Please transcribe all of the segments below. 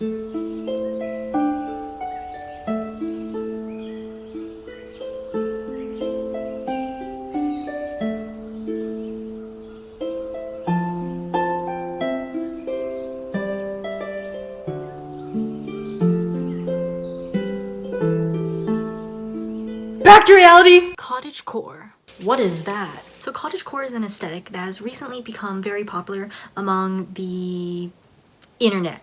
Back to reality! Cottagecore. What is that? So cottagecore is an aesthetic that has recently become very popular among the internet.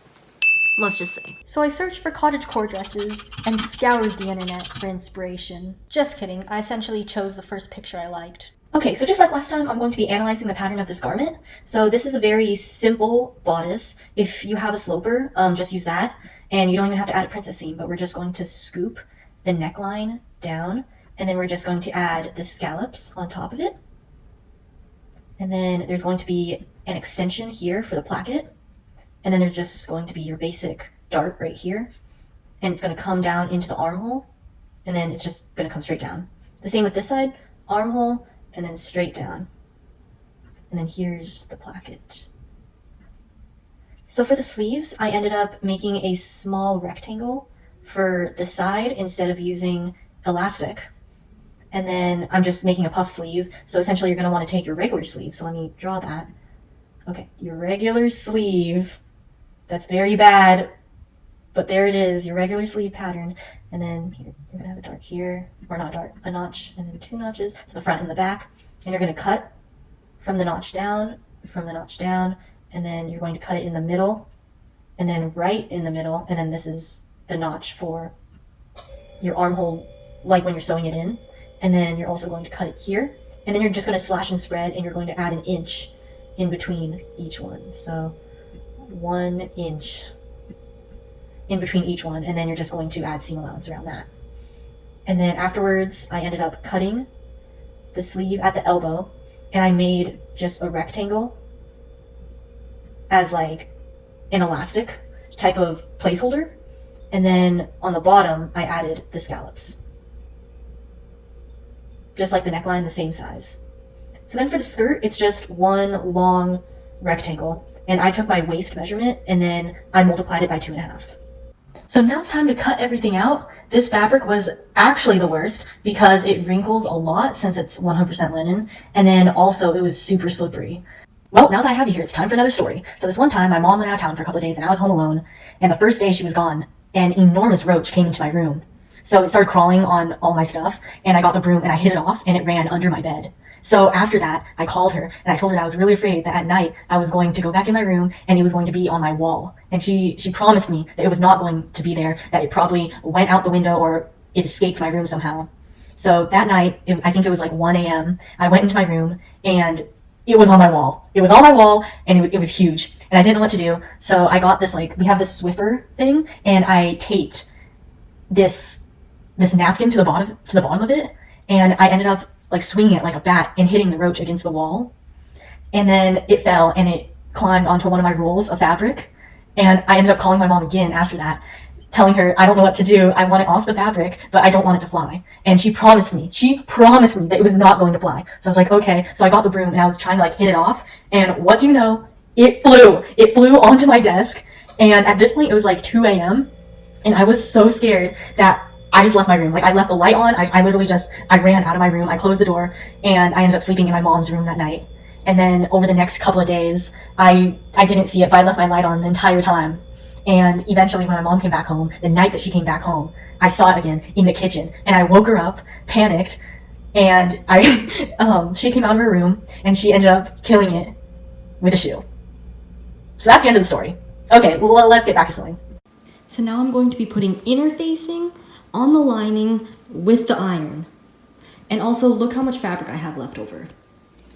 Let's just say. So I searched for cottagecore dresses and scoured the internet for inspiration. Just kidding, I essentially chose the first picture I liked. Okay, so just like last time, I'm going to be analyzing the pattern of this garment. So this is a very simple bodice. If you have a sloper, just use that. And you don't even have to add a princess seam, but we're just going to scoop the neckline down, and then we're just going to add the scallops on top of it. And then there's going to be an extension here for the placket. And then there's just going to be your basic dart right here. And it's going to come down into the armhole, and then it's just going to come straight down. The same with this side, armhole, and then straight down. And then here's the placket. So for the sleeves, I ended up making a small rectangle for the side instead of using elastic. And then I'm just making a puff sleeve. So essentially you're going to want to take your regular sleeve. So let me draw that. Okay, your regular sleeve. That's very bad, but there it is, your regular sleeve pattern. And then here, you're going to have a dart here, or not dart, a notch, and then 2 notches. So the front and the back. And you're going to cut from the notch down, and then you're going to cut it in the middle, and then right in the middle, and then this is the notch for your armhole, like when you're sewing it in. And then you're also going to cut it here, and then you're just going to slash and spread, and you're going to add an inch in between each one. So 1 inch in between each one, and then you're just going to add seam allowance around that. And then afterwards, I ended up cutting the sleeve at the elbow, and I made just a rectangle as like an elastic type of placeholder. And then on the bottom, I added the scallops. Just like the neckline, the same size. So then for the skirt, it's just one long rectangle. And I took my waist measurement and then I multiplied it by 2.5. So now it's time to cut everything out. This fabric was actually the worst because it wrinkles a lot since it's 100% linen. And then also it was super slippery. Well, now that I have you here, it's time for another story. So this one time, my mom went out of town for a couple of days and I was home alone. And the first day she was gone, an enormous roach came into my room. So it started crawling on all my stuff, and I got the broom and I hit it off, and it ran under my bed. So after that, I called her and I told her that I was really afraid that at night I was going to go back in my room and it was going to be on my wall. And she promised me that it was not going to be there, that it probably went out the window or it escaped my room somehow. So that night, I think it was like 1 a.m., I went into my room and it was on my wall. It was on my wall and it was huge. And I didn't know what to do. So I got this, we have this Swiffer thing, and I taped this napkin to the bottom of it, and I ended up swinging it like a bat and hitting the roach against the wall. And then it fell and it climbed onto one of my rolls of fabric. And I ended up calling my mom again after that, telling her, I don't know what to do. I want it off the fabric, but I don't want it to fly. And she promised me that it was not going to fly. So I was like, okay. So I got the broom and I was trying to hit it off. And what do you know? It flew. It flew onto my desk. And at this point it was 2 a.m. And I was so scared that I just left my room. I left the light on. I literally I ran out of my room. I closed the door and I ended up sleeping in my mom's room that night. And then over the next couple of days, I didn't see it, but I left my light on the entire time. And eventually when my mom came back home, the night that she came back home, I saw it again in the kitchen. And I woke her up, panicked, and she came out of her room and she ended up killing it with a shoe. So that's the end of the story. Okay, well, let's get back to sewing. So now I'm going to be putting interfacing on the lining with the iron. And also look how much fabric I have left over.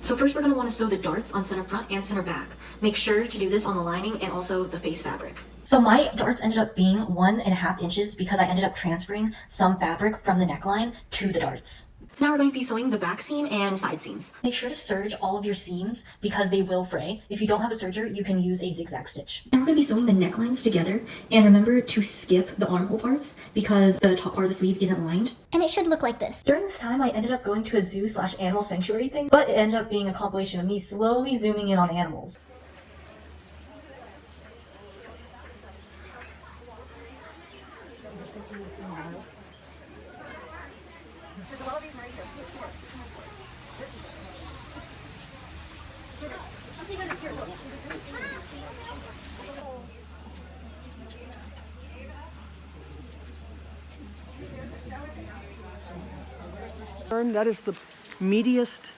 So first we're going to want to sew the darts on center front and center back. Make sure to do this on the lining and also the face fabric. So my darts ended up being 1.5 inches because I ended up transferring some fabric from the neckline to the darts. So now we're going to be sewing the back seam and side seams. Make sure to serge all of your seams because they will fray. If you don't have a serger, you can use a zigzag stitch. And we're going to be sewing the necklines together. And remember to skip the armhole parts because the top part of the sleeve isn't lined. And it should look like this. During this time, I ended up going to a zoo/animal sanctuary thing, but it ended up being a compilation of me slowly zooming in on animals. That is the meatiest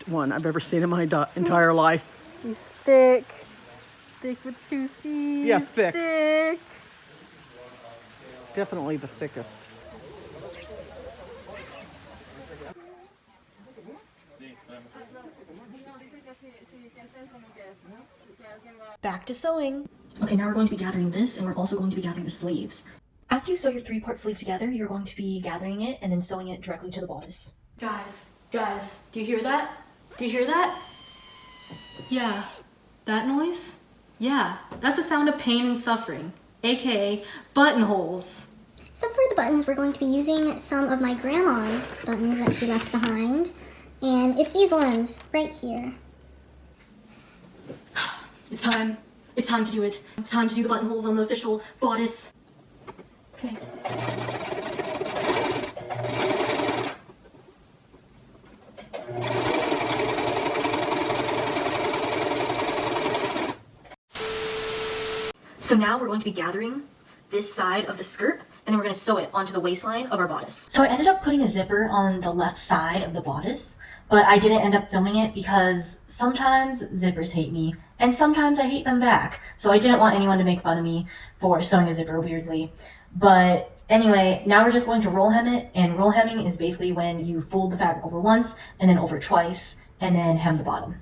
one I've ever seen in my entire life. He's thick. Thick with 2 C's. Yeah, thick. Thick. Definitely the thickest. Back to sewing. Okay, now we're going to be gathering this, and we're also going to be gathering the sleeves. After you sew your 3-part sleeve together, you're going to be gathering it and then sewing it directly to the bodice. Guys, do you hear that? Do you hear that? Yeah, that noise? Yeah, that's a sound of pain and suffering, aka buttonholes. So for the buttons, we're going to be using some of my grandma's buttons that she left behind. And it's these ones right here. It's time. It's time to do it. It's time to do the buttonholes on the official bodice. Okay. So now we're going to be gathering this side of the skirt, and then we're going to sew it onto the waistline of our bodice. So I ended up putting a zipper on the left side of the bodice, but I didn't end up filming it because sometimes zippers hate me, and sometimes I hate them back. So I didn't want anyone to make fun of me for sewing a zipper weirdly. But anyway, now we're just going to roll hem it, and roll hemming is basically when you fold the fabric over once, and then over twice, and then hem the bottom.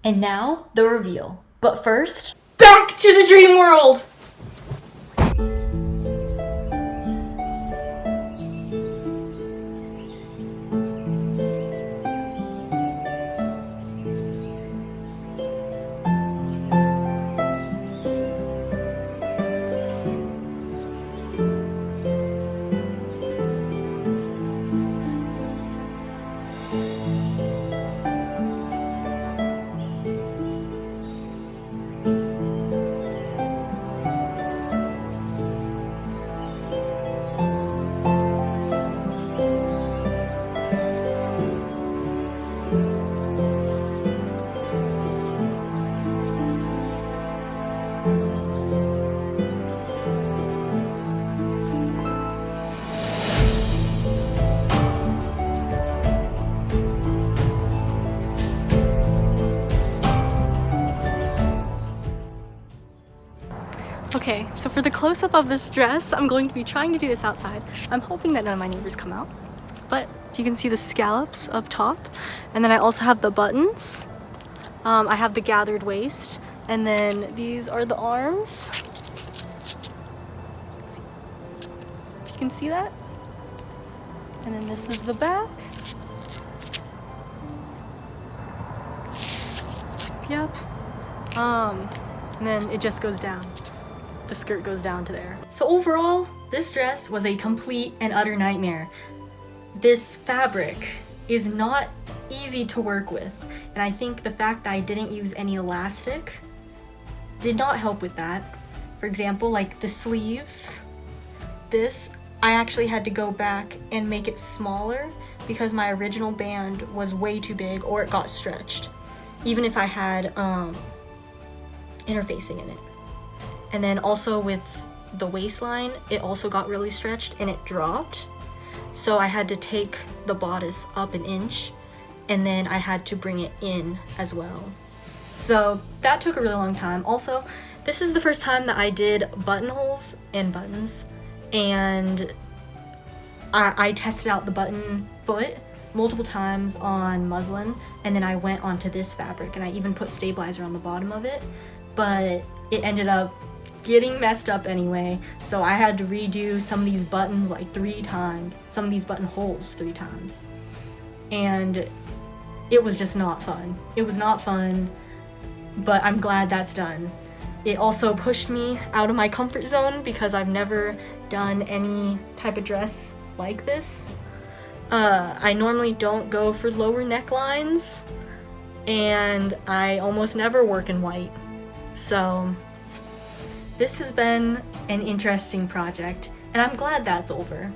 And now, the reveal. But first, back to the dream world! Okay, so for the close-up of this dress, I'm going to be trying to do this outside. I'm hoping that none of my neighbors come out. But you can see the scallops up top. And then I also have the buttons. I have the gathered waist. And then these are the arms. If you can see that. And then this is the back. Yep. And then it just goes down. The skirt goes down to there. So overall, this dress was a complete and utter nightmare. This fabric is not easy to work with, and I think the fact that I didn't use any elastic did not help with that. For example, like the sleeves, this, I actually had to go back and make it smaller because my original band was way too big or it got stretched, even if I had interfacing in it. And then also with the waistline, it also got really stretched and it dropped. So I had to take the bodice up an inch and then I had to bring it in as well. So that took a really long time. Also, this is the first time that I did buttonholes and buttons, and I tested out the button foot multiple times on muslin, and then I went onto this fabric and I even put stabilizer on the bottom of it, but it ended up getting messed up anyway, so I had to redo some of these buttons like 3 times, some of these buttonholes 3 times, and it was just not fun. It was not fun, but I'm glad that's done. It also pushed me out of my comfort zone because I've never done any type of dress like this. I normally don't go for lower necklines, and I almost never work in white. So This has been an interesting project, and I'm glad that's over.